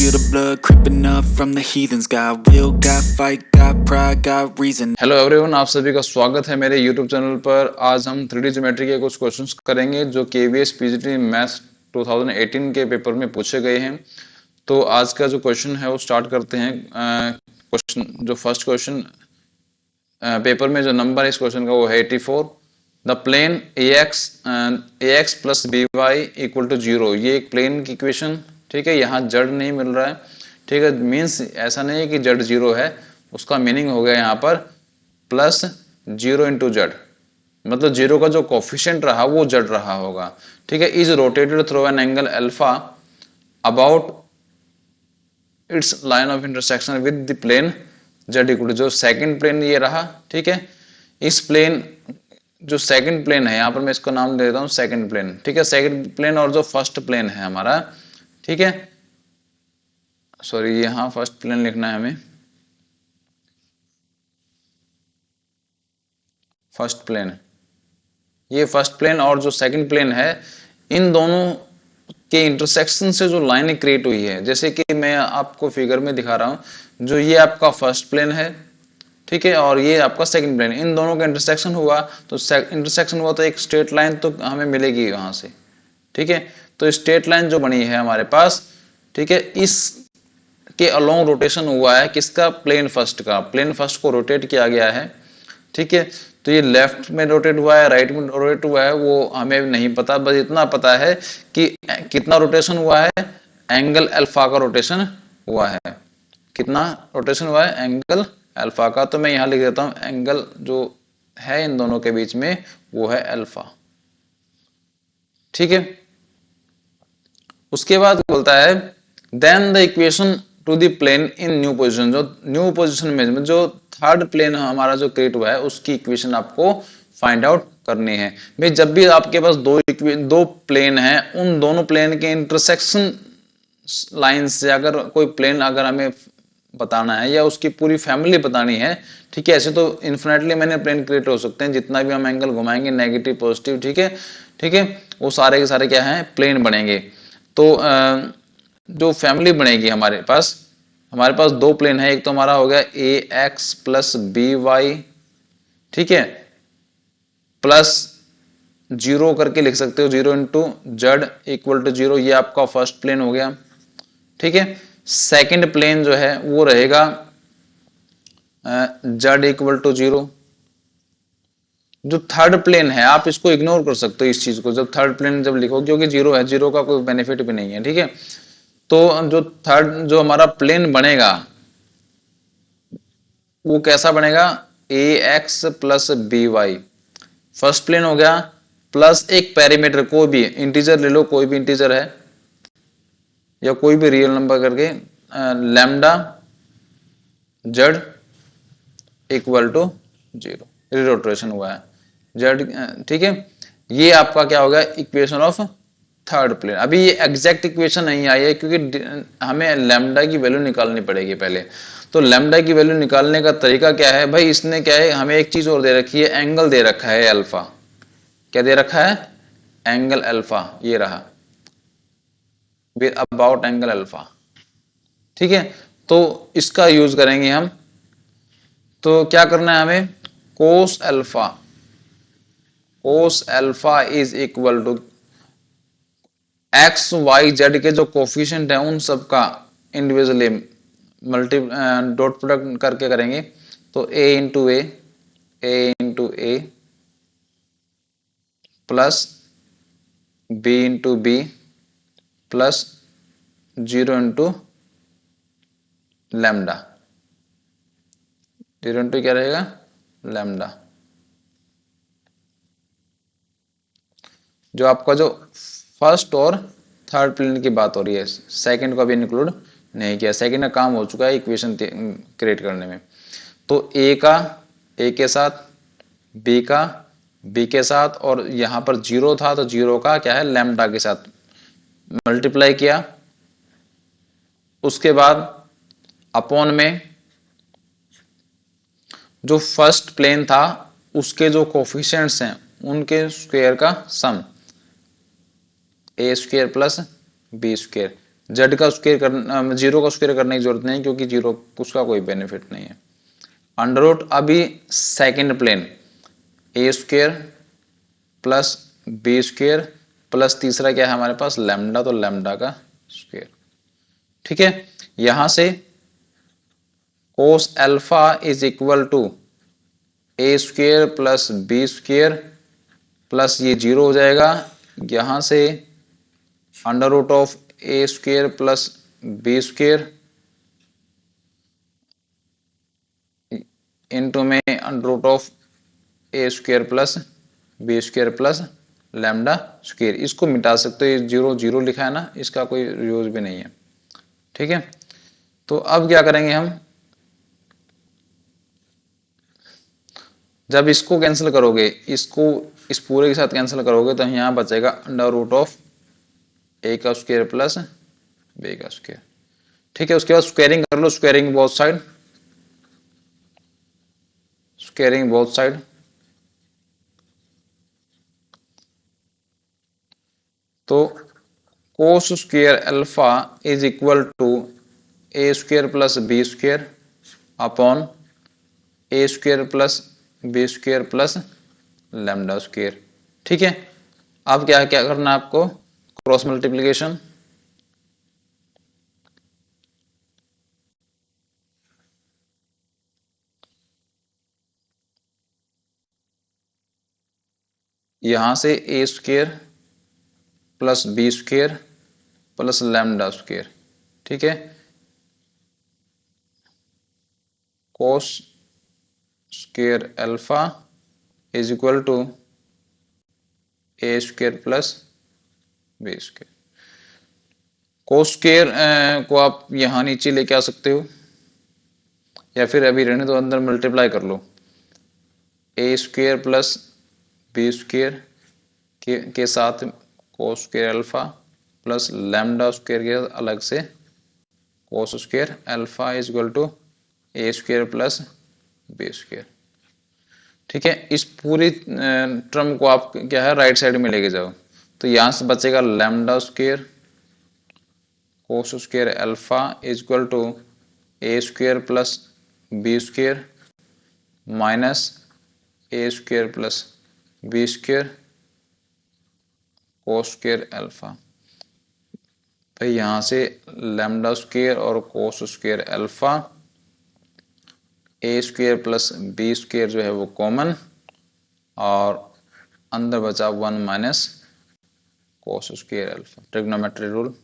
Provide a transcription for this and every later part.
feel the blood creeping up from the heathens. Got will, got fight, got pride, got reason. Hello everyone, आप सभी का स्वागत है मेरे यूट्यूब चैनल पर। आज हम 3D ज्योमेट्री के कुछ क्वेश्चंस करेंगे जो KVS PGT मैथ्स 2018 के पेपर में पूछे गए हैं। तो आज का जो क्वेश्चन है वो स्टार्ट करते हैं। क्वेश्चन जो फर्स्ट क्वेश्चन पेपर में जो नंबर है इस क्वेश्चन का वो है 84। The plane ax plus by equal to 0। ये एक प्लेन की इक्वेशन, ठीक है। यहाँ जड़ नहीं मिल रहा है, ठीक है। मीन्स ऐसा नहीं है कि जड़ 0 है, उसका मीनिंग हो गया यहाँ पर प्लस 0 इंटू जड़, मतलब 0 का जो कोफिशिएंट रहा वो जड़ रहा होगा, ठीक है। Is rotated through an angle alpha about its line of intersection with the plane z equal to, जो सेकंड प्लेन ये रहा, ठीक है। इस प्लेन जो सेकंड प्लेन है, यहाँ पर मैं इसको नाम दे देता हूँ सेकंड प्लेन, ठीक है। सेकंड प्लेन और जो फर्स्ट प्लेन है हमारा, ठीक है, सॉरी यहाँ फर्स्ट प्लेन लिखना है हमें, फर्स्ट प्लेन, ये फर्स्ट प्लेन और जो सेकंड प्लेन है, इन दोनों के इंटरसेक्शन से जो लाइन क्रिएट हुई है, जैसे कि मैं आपको फिगर में दिखा रहा हूं, जो ये आपका फर्स्ट प्लेन है, ठीक है, और ये आपका सेकंड प्लेन, इन दोनों का इंटरसेक्शन हुआ तो एक स्ट्रेट लाइन तो हमें मिलेगी वहां से, ठीक है। तो स्ट्रेट लाइन जो बनी है हमारे पास, ठीक है, इस के अलोंग रोटेशन हुआ है किसका, प्लेन फर्स्ट का। प्लेन फर्स्ट को रोटेट किया गया है, ठीक है। तो ये लेफ्ट में रोटेट हुआ है, राइट में रोटेट हुआ है, वो हमें नहीं पता, बस इतना पता है कि कितना रोटेशन हुआ है, एंगल अल्फा का रोटेशन हुआ है। कितना रोटेशन हुआ है, एंगल अल्फा का। तो मैं यहां लिख देता हूं एंगल जो है इन दोनों के बीच में वो है अल्फा, ठीक है। उसके बाद बोलता है then the equation to the plane in new position, जो न्यू पोजीशन में जो थर्ड प्लेन हमारा जो क्रिएट हुआ है उसकी इक्वेशन आपको फाइंड आउट करनी है। भाई जब भी आपके पास दो प्लेन है, उन दोनों प्लेन के इंटरसेक्शन लाइन से अगर कोई प्लेन अगर हमें बताना है या उसकी पूरी फैमिली बतानी है, ठीक है। ऐसे तो इन्फिनिटली मैंने प्लेन क्रिएट हो सकते हैं, जितना भी हम एंगल घुमाएंगे नेगेटिव पॉजिटिव, ठीक है, ठीक है, वो सारे के सारे क्या है, प्लेन बनेंगे। तो जो फैमिली बनेगी हमारे पास दो प्लेन है, एक तो हमारा हो गया ax प्लस by, ठीक है, प्लस 0 करके लिख सकते हो, 0 इंटू जड इक्वल टू 0, ये आपका फर्स्ट प्लेन हो गया, ठीक है। सेकंड प्लेन जो है वो रहेगा जड इक्वल टू 0। जो थर्ड प्लेन है आप इसको इग्नोर कर सकते हो, इस चीज को जब थर्ड प्लेन जब लिखो, क्योंकि 0 है, 0 का कोई बेनिफिट भी नहीं है, ठीक है। तो जो थर्ड जो हमारा प्लेन बनेगा वो कैसा बनेगा, ax plus by, first plane हो गया, प्लस एक पैरामीटर कोई भी इंटीजर ले लो, कोई भी इंटीजर है या कोई भी रियल नंबर करके, lambda z equal to 0, rotation हुआ है जेड, ठीक है। ये आपका क्या होगा, इक्वेशन ऑफ थर्ड प्लेन। अभी ये एग्जैक्ट इक्वेशन नहीं आई है क्योंकि हमें लैम्डा की वैल्यू निकालनी पड़ेगी पहले। तो लैम्डा की वैल्यू निकालने का तरीका क्या है भाई, इसने क्या है, हमें एक चीज और दे रखी है, एंगल दे रखा है अल्फा। क्या दे रखा है, एंगल अल्फा, ये रहा विद अबाउट एंगल अल्फा, ठीक है। तो इसका यूज करेंगे हम। तो क्या करना है हमें, cos alpha is equal to x y z के जो कोफिशिएंट है उन सब का इंडिविजुअली मल्टी डॉट प्रोडक्ट करके करेंगे। तो A into A plus B into B plus 0 into lambda, 0 into क्या रहेगा, लैम्डा। जो आपका जो फर्स्ट और थर्ड प्लेन की बात हो रही है, सेकंड को अभी इंक्लूड नहीं किया, सेकंड का काम हो चुका है इक्वेशन क्रिएट करने में। तो ए का ए के साथ, बी का बी के साथ, और यहां पर 0 था तो 0 का क्या है, लैम्डा के साथ मल्टीप्लाई किया। उसके बाद अपॉन में जो फर्स्ट प्लेन था उसके जो कोफिशिएंट्स हैं उनके स्क्वायर का sum, A square plus B square, Z का स्क्वायर करना, जीरो का स्क्वायर करने की जरूरत नहीं क्योंकि जीरो उसका कोई बेनिफिट नहीं है। अंडर रूट अभी second plane A square plus B square plus तीसरा क्या है हमारे पास लैम्डा, तो लैम्डा का स्क्वायर। ठीक है, यहां से cos alpha is equal to A square plus B square plus ये जीरो हो जाएगा, यहां से under root of A square plus B square into में under root of A square plus B square plus lambda square. इसको मिटा सकते हो, ये जीरो जीरो लिखा है ना, इसका कोई यूज भी नहीं है। ठीक है, तो अब क्या करेंगे हम, जब इसको कैंसिल करोगे, इसको इस पूरे के साथ कैंसिल करोगे तो यहां बचेगा अंडर रूट ऑफ ए का स्क्वायर प्लस बी का स्क्वायर। ठीक है, उसके बाद स्क्वायरिंग कर लो, squaring both side, squaring both side. तो cos square alpha is equal to A square plus B square upon A square plus B square plus lambda square. ठीक है, अब क्या क्या करना है आपको, क्रॉस मल्टीप्लीकेशन। यहां से ए square plus B square plus lambda square. ठीक है, cos square alpha is equal to A square plus B square. Cos square को आप यहां नीचे लेके आ सकते हो या फिर अभी रहने दो, अंदर मल्टीप्लाई कर लो। A square plus B square के साथ cos square alpha plus lambda square के अलग से cos square alpha is equal to A square plus B square. ठीक है, इस पूरी टर्म को आप क्या है राइट साइड में लेके जाओ, तो यहां से बचेगा lambda square cos square alpha is equal to A square plus B square minus a square plus B square cos square alpha. भाई यहां से लैम्डा स्क्वायर और cos square alpha, a square plus B square जो है वो common, और अंदर बचा 1 minus cos square alpha. Trigonometry rule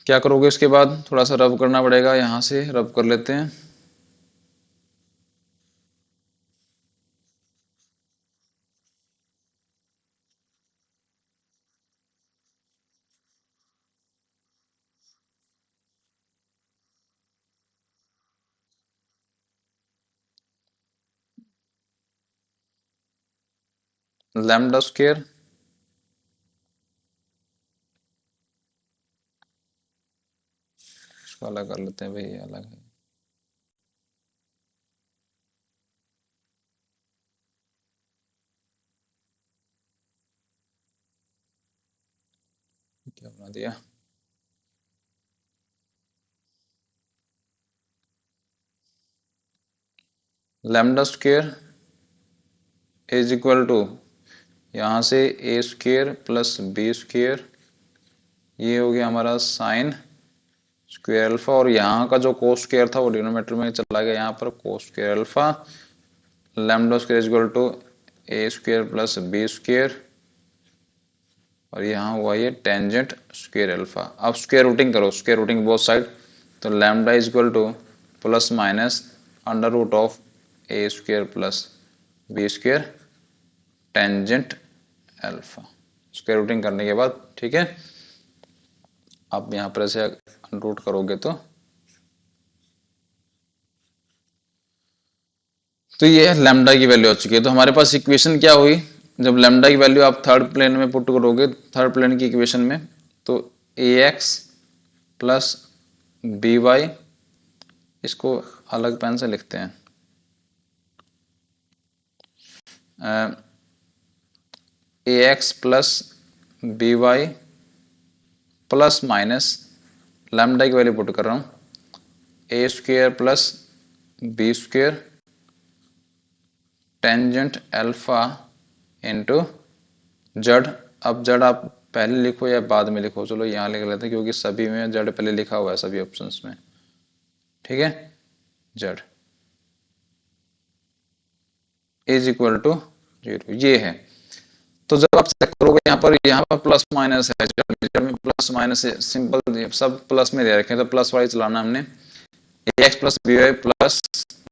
क्या करोगे इसके बाद, थोड़ा सा रब करना पड़ेगा, यहां से रब कर लेते हैं। लैम्डा स्क्वायर इसको अलग कर लेते हैं भाई, ये अलग है। क्या बना दिया, lambda square is equal to यहां से ए स्क्वायर प्लस बी स्क्वायर, ये हो गया हमारा साइन स्क्वायर अल्फा, और यहाँ का जो कोस स्क्वायर था वो डिनोमिनेटर में चला गया, यहाँ पर cos square alpha lambda square is equal to A square plus B square, और यहाँ हुआ ये टेंजेंट स्क्वायर अल्फा। अब स्क्वायर रूटिंग करो, स्क्वायर रूटिंग बोथ साइड, तो lambda is equal to plus minus under root of A square plus B square tangent alpha, square rooting करने के बाद। ठीक है, आप यहाँ पर ऐसे रूट करोगे तो ये लैम्डा की वैल्यू आ चुकी है। तो हमारे पास इक्वेशन क्या हुई, जब लैम्डा की वैल्यू आप थर्ड प्लेन में पुट करोगे, थर्ड प्लेन की इक्वेशन में, तो A X plus B Y, इसको अलग पेन से लिखते हैं, A X plus B Y plus minus lambda की वैल्यू पुट कर रहा हूँ, A square plus B square tangent alpha into Z. अब जेड आप पहले लिखो या बाद में लिखो, चलो यहाँ लिख लेते हैं क्योंकि सभी में जेड पहले लिखा हुआ है सभी ऑप्शंस में, ठीक है। जेड इज इक्वल टू 0 ये है। तो जब आप चेक करोगे यहाँ पर प्लस माइनस है, जेड में प्लस माइनस है, सिंपल सब प्लस में दे रखे हैं तो प्लस वाली चलाना हमने, x plus B Y plus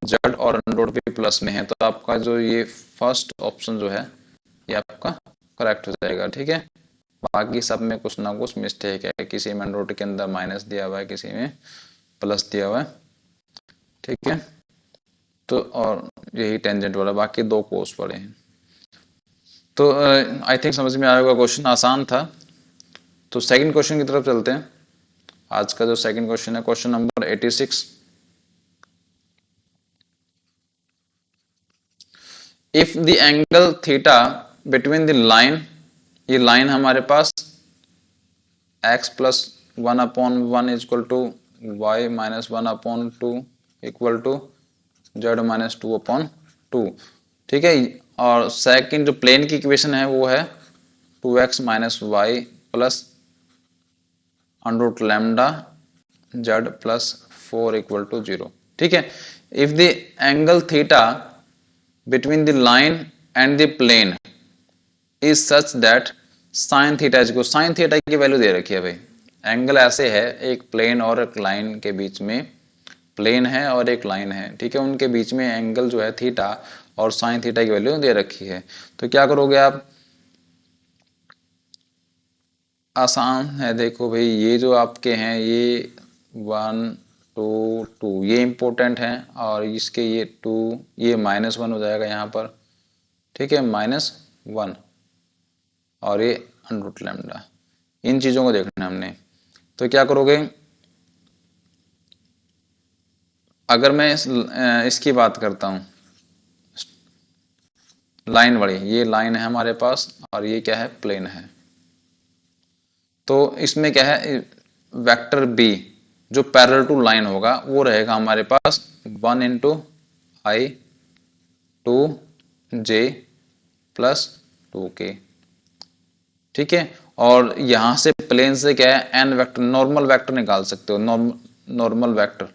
z और अंडर भी प्लस में है, तो आपका जो ये फर्स्ट ऑप्शन जो है ये आपका करेक्ट हो जाएगा, ठीक है। बाकी सब में कुछ ना कुछ मिस्टेक है, किसी में अंडर के अंदर माइनस दिया हुआ है, किसी में प्लस दिया हुआ है, ठीक है। तो और यही टेंजेंट वाला, बाकी दो कोस पड़े हैं। तो आई थिंक समझ में आएगा, क्वेश्चन आसान था। तो सेकंड क्वेश्चन की तरफ चलते हैं। आज का जो सेकंड क्वेश्चन है, question number 86। If the angle theta between the line, ये लाइन हमारे पास x plus 1/1 equal to y minus 1/2 equal to z minus 2/2, ठीक है। और सेकंड जो प्लेन की इक्वेशन है वो है 2x minus y plus under lambda z plus 4 equal to 0, ठीक है। If the angle theta between the line and the plane is such that sine theta is, sine theta की value दे रखी है भाई। एंगल ऐसे है, एक प्लेन और एक लाइन के बीच में, प्लेन है और एक लाइन है, ठीक है, उनके बीच में एंगल जो है थीटा, और साइन थीटा की वैल्यू दे रखी है। तो क्या करोगे आप, आसान है, देखो भाई ये जो आपके हैं ये 1 2 2 ये इंपॉर्टेंट है, और इसके ये 2 ये -1 हो जाएगा यहाँ पर, ठीक है, -1, और ये अंडर लैम्डा, इन चीजों को देखना है हमने। तो क्या करोगे, अगर मैं इसकी बात करता हूं, लाइन वाली, ये लाइन है हमारे पास और ये क्या है, प्लेन है। तो इसमें क्या है, वेक्टर बी जो पैरेलल टू लाइन होगा वो रहेगा हमारे पास 1 इंटू आई 2j प्लस 2k, ठीक है। और यहां से प्लेन से क्या है, एन वेक्टर, नॉर्मल वेक्टर निकाल सकते हो, normal vector,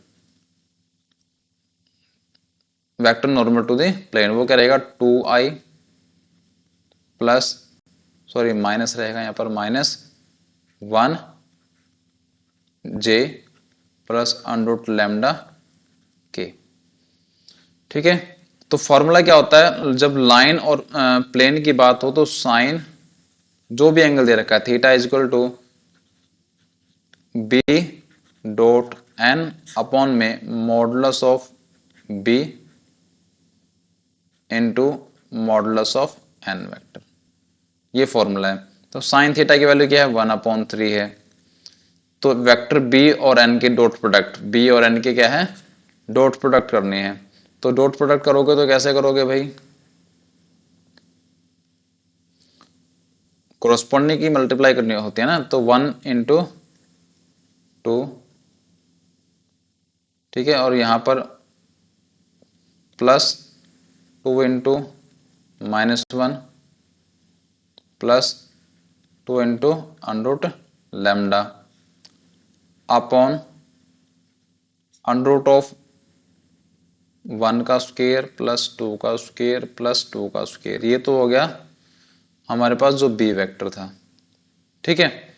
vector normal to the plane, वो क्या रहेगा 2i प्लस, सॉरी माइनस रहेगा यहाँ पर, -1j प्लस अंडर लैम्डा के, ठीक है। तो फॉर्मूला क्या होता है, जब लाइन और प्लेन की बात हो तो साइन जो भी एंगल दे रखा है theta is equal to B dot N upon में modulus of B into modulus of N vector, ये फॉर्मूला है। तो साइन थीटा की वैल्यू क्या है, 1/3 है। तो वेक्टर बी और एन के डॉट प्रोडक्ट, बी और एन के क्या है, डॉट प्रोडक्ट करनी है। तो डॉट प्रोडक्ट करोगे तो कैसे करोगे भाई, कोरस्पॉन्डिंग की मल्टीप्लाई करनी होती है ना, तो 1 इंटू 2, ठीक है, और यहां पर plus 2 into -1 plus 2 into under lambda upon under of 1 का स्क्वायर प्लस 2 का स्क्वायर प्लस 2 का स्क्वायर, ये तो हो गया हमारे पास जो बी वेक्टर था, ठीक है।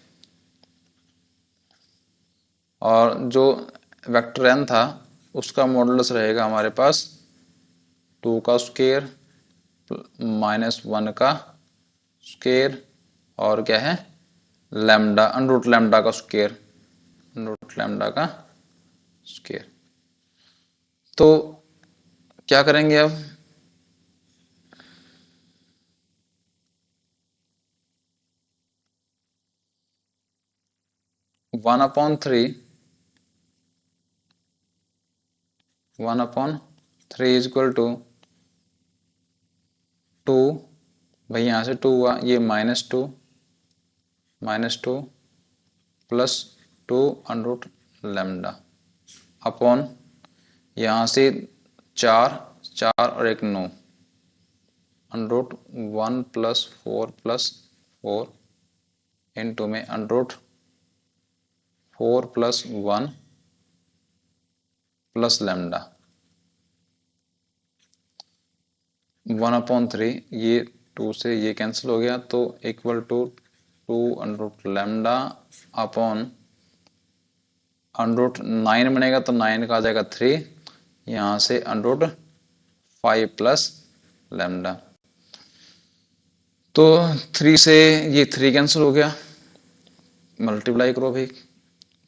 और जो वेक्टर एन था उसका मॉडुलस रहेगा हमारे पास 2 का स्क्वायर -1 का स्क्वायर और क्या है, लैम्डा, अंडर लैम्डा का स्क्वायर, अंडर लैम्डा का स्क्वायर। तो क्या करेंगे अब, one upon three is equal to 2, भाई यहां से 2 हुआ, ये -2 -2 plus 2 under root lambda upon यहाँ से 4 और एक 9 अंडर रूट 1 प्लस 4 इनटू में under root 4 plus 1 plus lambda 1/3, ये 2 से ये कैंसिल हो गया तो equal to 2 under root lambda upon under root 9 बनेगा तो 9 का आ जाएगा 3, यहाँ से अंडर रूट 5 प्लस लैम्डा। तो 3 से ये 3 कैंसिल हो गया, मल्टीप्लाई करो भाई,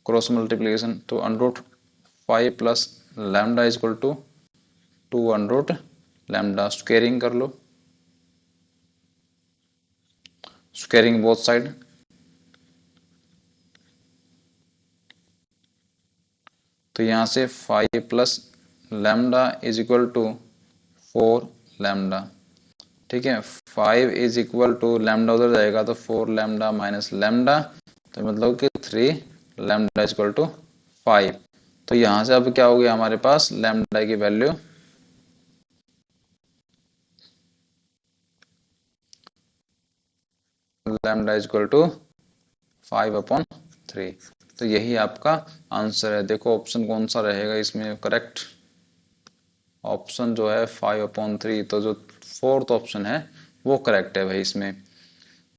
क्रॉस मल्टीप्लिकेशन, तो under root 5 plus lambda is equal to 2 under root lambda. Squaring कर लो, स्क्वेयरिंग बोथ साइड, तो यहाँ से 5 plus lambda is equal to 4 lambda. ठीक है, 5 इज इक्वल टू लैम्डा उधर जाएगा तो 4 लैम्डा माइनस लैम्डा, तो मतलब कि 3 लैम्डा इज इक्वल टू 5। तो यहाँ से अब क्या हो गया हमारे पास, लैम्डा की value lambda is equal to 5/3। तो यही आपका आंसर है। देखो ऑप्शन कौन सा रहेगा इसमें करेक्ट, ऑप्शन जो है 5/3, तो जो फोर्थ ऑप्शन है वो करेक्ट है भाई इसमें।